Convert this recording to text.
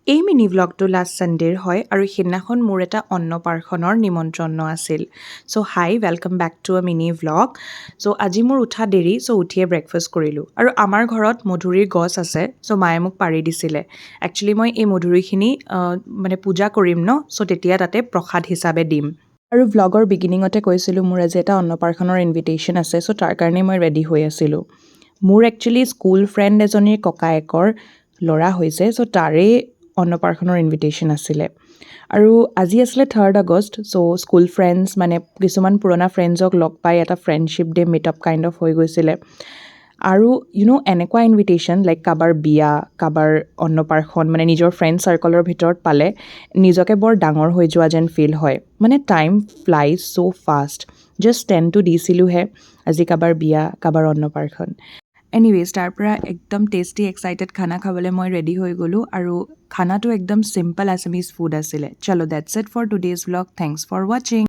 এই mini ভ্লগটো last ছানডে'ৰ হয় আৰু সেইদিনাখন মোৰ এটা অন্নপ্ৰাশনৰ নিমন্ত্ৰণ আছিল। So' hi welcome back to a mini vlog. So' আজি মোৰ উঠা দেৰি, চ' উঠিয়ে ব্ৰেকফাষ্ট কৰিলোঁ। আৰু আমাৰ ঘৰত মধুৰিৰ গছ আছে, চ' মায়ে মোক পাৰি দিছিলে। একচুৱেলি মই এই মধুৰিখিনি মানে পূজা কৰিম ন, চ' তেতিয়া তাতে প্ৰসাদ হিচাপে দিম। আৰু ভ্লগৰ বিগিনিঙতে কৈছিলোঁ মোৰ আজি এটা অন্নপ্ৰাশনৰ ইনভিটেশ্যন আছে, চ' তাৰ কাৰণে মই ৰেডি হৈ আছিলোঁ। মোৰ একচুৱেলি স্কুল ফ্ৰেণ্ড এজনীৰ ককায়েকৰ ল'ৰা হৈছে, চ' তাৰে অন্নপ্ৰাশনৰ ইনভিটেশ্যন আছিলে। আৰু আজি আছিলে 3rd আগষ্ট, চ' স্কুল ফ্ৰেণ্ডছ মানে কিছুমান পুৰণা ফ্ৰেণ্ডছক লগ পাই এটা friendship day' meetup kind of হৈ গৈছিলে। আৰু এনেকুৱা ইনভিটেশ্যন লাইক কাৰোবাৰ বিয়া, কাৰোবাৰ অন্নপ্ৰাশন মানে নিজৰ ফ্ৰেণ্ড চাৰ্কলৰ ভিতৰত পালে নিজকে বৰ ডাঙৰ হৈ যোৱা যেন ফিল হয়। মানে টাইম ফ্লাইজ ছ' ফাষ্ট। জাষ্ট 10টো দিছিলোঁহে, আজি কাৰোবাৰ বিয়া, কাৰোবাৰ অন্নপ্ৰাশন। এনিৱেজ, তাৰ পৰা একদম টেষ্টি এক্সাইটেড খানা খাবলৈ মই ৰেডি হৈ গ'লোঁ আৰু খানাটো একদম চিম্পল আছামিজ ফুড আছিলে। চলো that's it for today's vlog. Thanks for ৱাচিং।